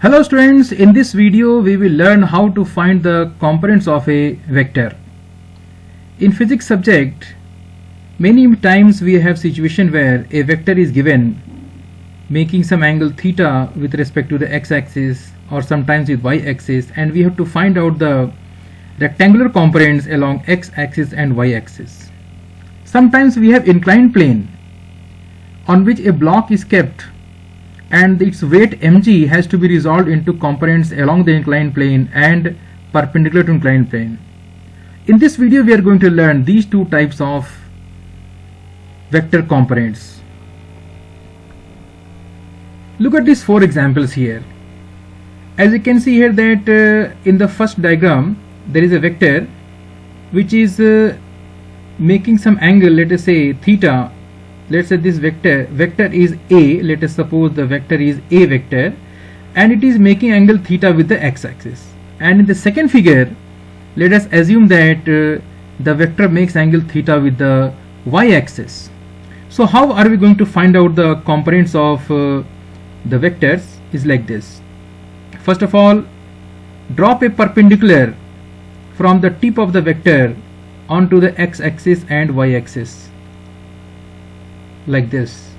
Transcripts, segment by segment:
Hello students, in this video we will learn how to find the components of a vector. In physics subject, many times we have situation where a vector is given making some angle theta with respect to the x-axis or sometimes with y-axis, and we have to find out the rectangular components along x-axis and y-axis. Sometimes we have inclined plane on which a block is kept and its weight mg has to be resolved into components along the inclined plane and perpendicular to inclined plane. In this video we are going to learn these two types of vector components. Look at these four examples here. As you can see here that in the first diagram there is a vector which is making some angle, let us say theta. Let's say this vector is a, let us suppose the vector is a vector, and it is making angle theta with the x-axis. And in the second figure, let us assume that the vector makes angle theta with the y-axis. So how are we going to find out the components of the vectors is like this. First of all, drop a perpendicular from the tip of the vector onto the x-axis and y-axis, like this.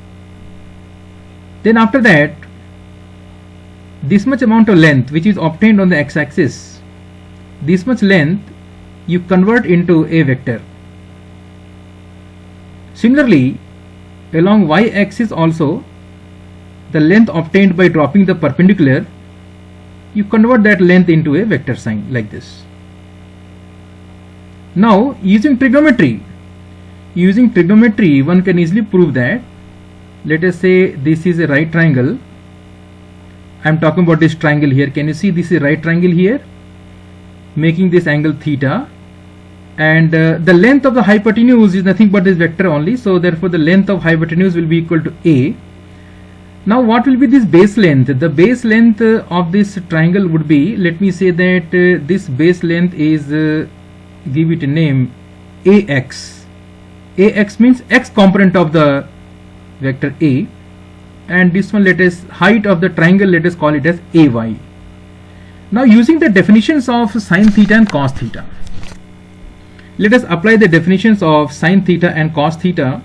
Then after that, this much amount of length which is obtained on the x-axis, this much length you convert into a vector. Similarly, along y-axis also, the length obtained by dropping the perpendicular, you convert that length into a vector sign like this. Now using trigonometry, one can easily prove that, let us say this is a right triangle. I am talking about this triangle here. Can you see this is a right triangle here making this angle theta, and the length of the hypotenuse is nothing but this vector only, so therefore the length of hypotenuse will be equal to a. Now what will be this base length? The base length of this triangle would be, let me say that this base length is, give it a name, ax. Ax means x component of the vector a, and this one, let us, height of the triangle, let us call it as ay. Now using the definitions of sine theta and cos theta, let us apply the definitions of sine theta and cos theta.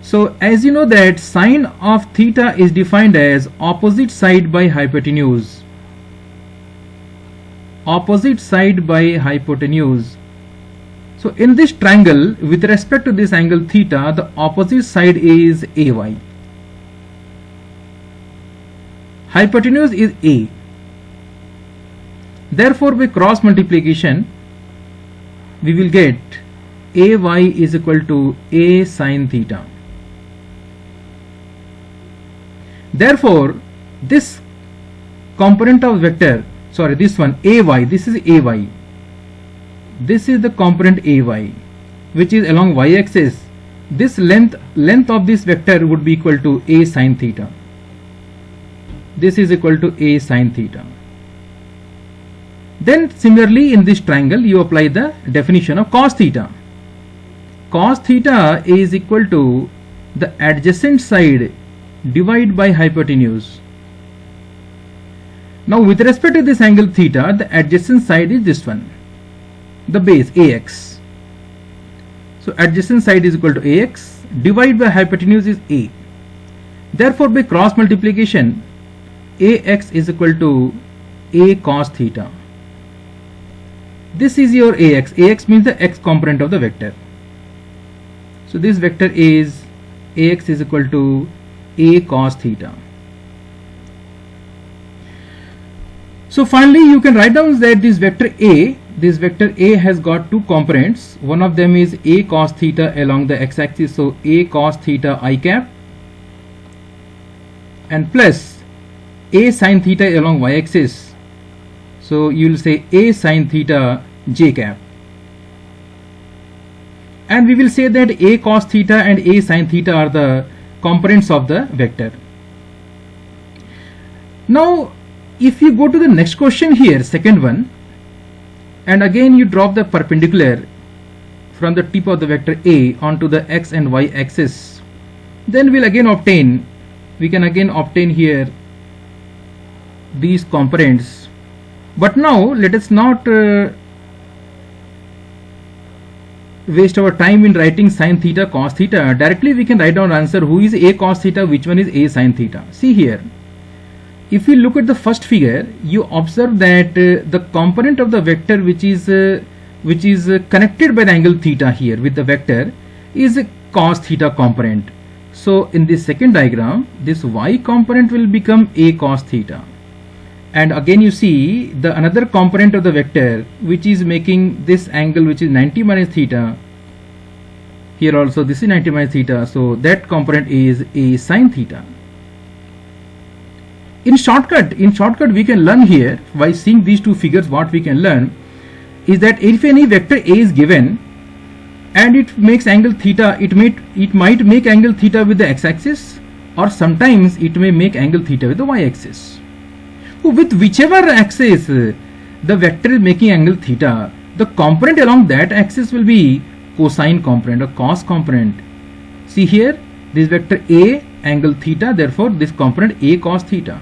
So as you know that sine of theta is defined as opposite side by hypotenuse. Opposite side by hypotenuse. So in this triangle, with respect to this angle theta, the opposite side is ay. Hypotenuse is a. Therefore by cross multiplication, we will get ay is equal to a sine theta. Therefore this component of vector, sorry, this one ay, this is ay. This is the component ay, which is along y-axis. This length of this vector would be equal to a sine theta. This is equal to a sine theta. Then similarly in this triangle you apply the definition of cos theta. Cos theta is equal to the adjacent side divided by hypotenuse. Now with respect to this angle theta, the adjacent side is this one, the base ax. So adjacent side is equal to ax, divided by hypotenuse is a. Therefore by cross multiplication, ax is equal to a cos theta. This is your ax. Ax means the x component of the vector. So this vector is ax is equal to a cos theta. So finally you can write down that this vector a has got two components. One of them is a cos theta along the x-axis, so a cos theta I cap, and plus a sin theta along y-axis, so you will say a sin theta j cap. And we will say that a cos theta and a sin theta are the components of the vector. Now if you go to the next question here, second one, and again you drop the perpendicular from the tip of the vector a onto the x and y axis, then we can again obtain here these components. But now let us not waste our time in writing sin theta cos theta. Directly we can write down answer who is a cos theta, which one is a sin theta. See here, if we look at the first figure, you observe that the component of the vector which is connected by the angle theta here with the vector is a cos theta component. So in this second diagram, this y component will become a cos theta, and again you see the another component of the vector which is making this angle which is 90 minus theta. Here also this is 90 minus theta, so that component is a sin theta. In shortcut we can learn here by seeing these two figures. What we can learn is that if any vector a is given and it makes angle theta, it might make angle theta with the x-axis, or sometimes it may make angle theta with the y-axis. With whichever axis the vector is making angle theta, the component along that axis will be cosine component or cos component. See here, this vector a angle theta, therefore this component a cos theta.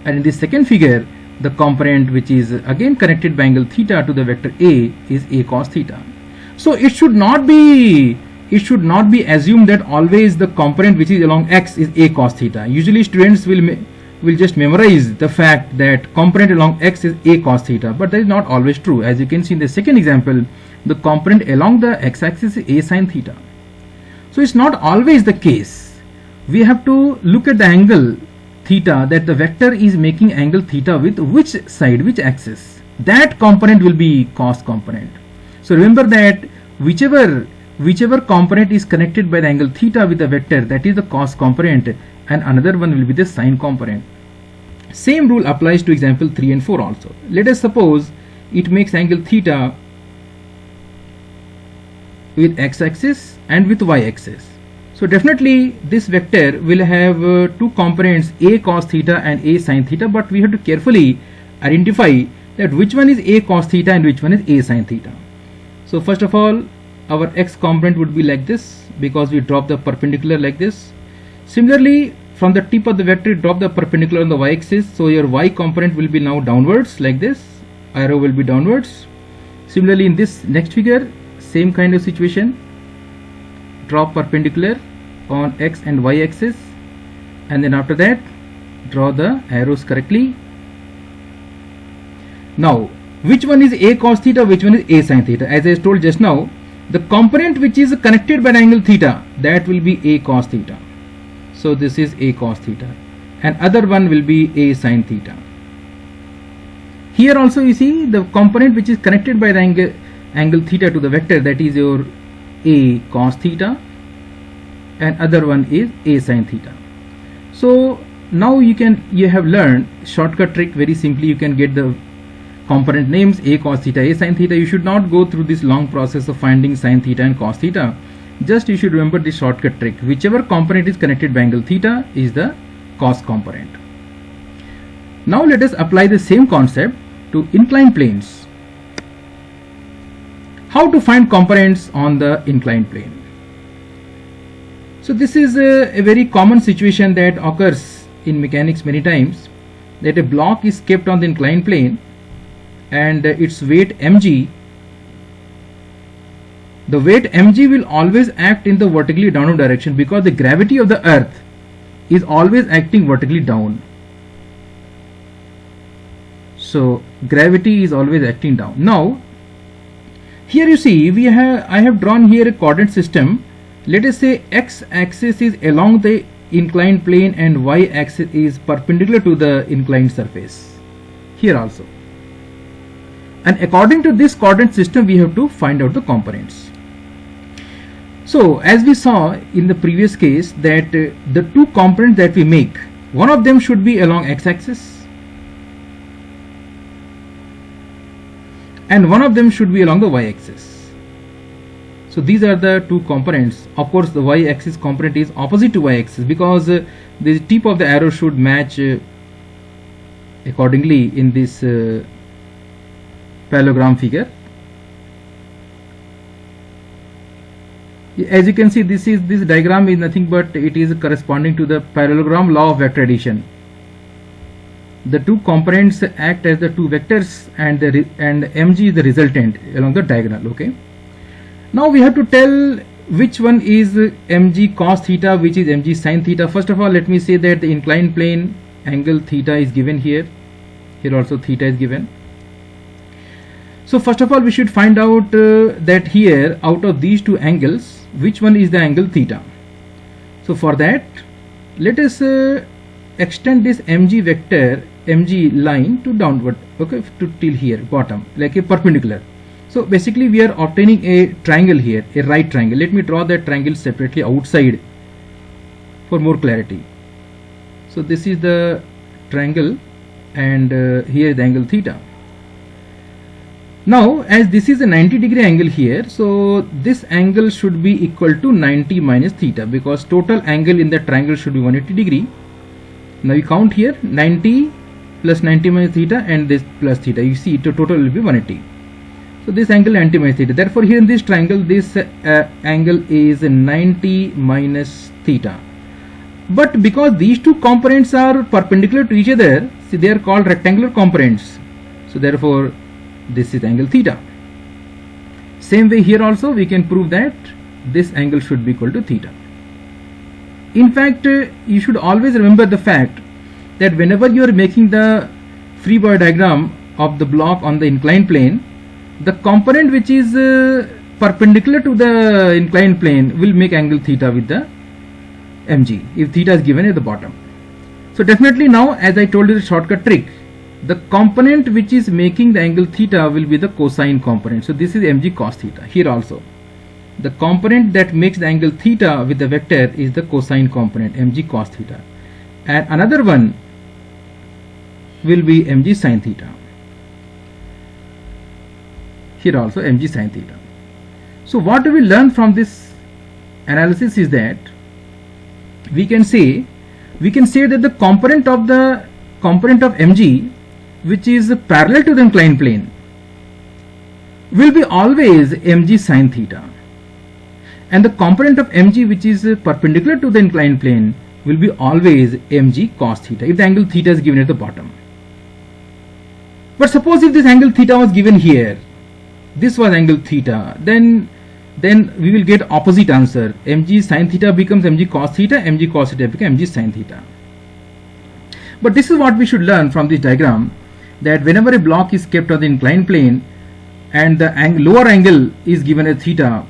And in this second figure, the component which is again connected by angle theta to the vector a is a cos theta. So it should not be assumed that always the component which is along x is a cos theta. Usually students will just memorize the fact that component along x is a cos theta, but that is not always true. As you can see in the second example, the component along the x-axis is a sin theta. So it's not always the case. We have to look at the angle theta that the vector is making angle theta with which side, which axis. That component will be cos component. So remember that whichever component is connected by the angle theta with the vector, that is the cos component, and another one will be the sin component. Same rule applies to example 3 and 4 also. Let us suppose it makes angle theta with x-axis and with y-axis. So definitely this vector will have two components, a cos theta and a sin theta, but we have to carefully identify that which one is a cos theta and which one is a sin theta. So first of all, our x component would be like this because we drop the perpendicular like this. Similarly, from the tip of the vector, drop the perpendicular on the y-axis, so your y component will be now downwards like this, arrow will be downwards. Similarly, in this next figure, same kind of situation, drop perpendicular on x and y axis, and then after that draw the arrows correctly. Now which one is a cos theta, which one is a sin theta? As I told just now, the component which is connected by an angle theta, that will be a cos theta. So this is a cos theta, and other one will be a sin theta. Here also you see the component which is connected by the angle theta to the vector, that is your a cos theta, and other one is a sin theta. So now you have learned shortcut trick. Very simply you can get the component names a cos theta, a sin theta. You should not go through this long process of finding sin theta and cos theta. Just you should remember this shortcut trick. Whichever component is connected by angle theta is the cos component. Now let us apply the same concept to inclined planes. How to find components on the inclined plane? So this is a very common situation that occurs in mechanics many times, that a block is kept on the inclined plane and its weight mg. The weight mg will always act in the vertically downward direction because the gravity of the earth is always acting vertically down. So gravity is always acting down. Now here you see I have drawn here a coordinate system. Let us say x axis is along the inclined plane and y axis is perpendicular to the inclined surface. Here also. And according to this coordinate system we have to find out the components. So as we saw in the previous case that the two components that we make, one of them should be along x-axis and one of them should be along the y-axis. So these are the two components. Of course the y-axis component is opposite to y-axis because the tip of the arrow should match accordingly in this parallelogram figure. As you can see, this diagram is nothing but it is corresponding to the parallelogram law of vector addition. the two components act as the two vectors, and mg is the resultant along the diagonal. Okay, now we have to tell which one is mg cos theta, which is mg sin theta. First of all, let me say that the inclined plane angle theta is given here. Here also theta is given. So first of all, we should find out that here, out of these two angles, which one is the angle theta. So for that, let us extend this mg vector, mg line to downward, okay, to till here bottom, like a perpendicular. So basically we are obtaining a triangle here, a right triangle. Let me draw that triangle separately outside for more clarity. So this is the triangle, and here is the angle theta. Now as this is a 90-degree angle here, so this angle should be equal to 90 minus theta, because total angle in the triangle should be 180 degree. Now you count here, 90 plus 90 minus theta and this plus theta. You see the total will be 180. So this angle 90 minus theta. Therefore here in this triangle, this angle is 90 minus theta. But because these two components are perpendicular to each other, see, they are called rectangular components. So therefore this is angle theta. Same way here also we can prove that this angle should be equal to theta. In fact, you should always remember the fact that whenever you are making the free body diagram of the block on the inclined plane, the component which is perpendicular to the inclined plane will make angle theta with the mg, if theta is given at the bottom. So definitely now, as I told you the shortcut trick, the component which is making the angle theta will be the cosine component. So this is mg cos theta. Here also, the component that makes the angle theta with the vector is the cosine component, mg cos theta, and another one will be mg sin theta. Here also mg sin theta. So what we learn from this analysis is that we can say that the component of mg which is parallel to the inclined plane will be always mg sin theta, and the component of mg which is perpendicular to the inclined plane will be always mg cos theta, if the angle theta is given at the bottom. But suppose if this angle theta was given here, this was angle theta, then we will get opposite answer. Mg sin theta becomes mg cos theta, mg cos theta becomes mg sin theta. But this is what we should learn from this diagram, that whenever a block is kept on the inclined plane and the lower angle is given as theta,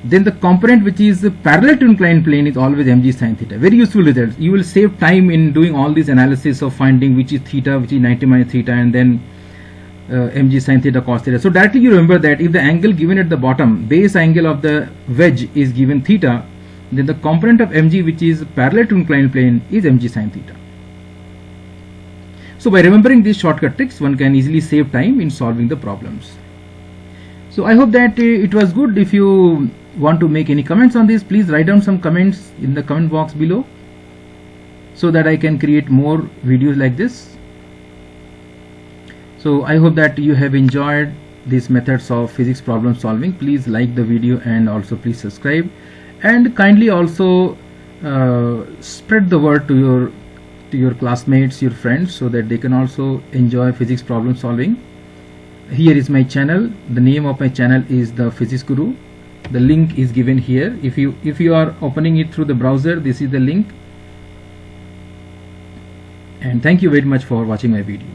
then the component which is parallel to inclined plane is always mg sin theta. Very useful results. You will save time in doing all this analysis of finding which is theta, which is 90 minus theta, and then mg sin theta cos theta. So directly you remember that if the angle given at the bottom, base angle of the wedge, is given theta, then the component of mg which is parallel to inclined plane is mg sin theta. So by remembering these shortcut tricks, one can easily save time in solving the problems. So I hope that it was good. If you want to make any comments on this, please write down some comments in the comment box below, so that I can create more videos like this. So I hope that you have enjoyed these methods of physics problem solving. Please like the video and also please subscribe, and kindly also spread the word to your classmates, your friends, so that they can also enjoy physics problem solving. Here is my channel. The name of my channel is the Physics Guru. The link is given here. If you are opening it through the browser, this is the link. And thank you very much for watching my video.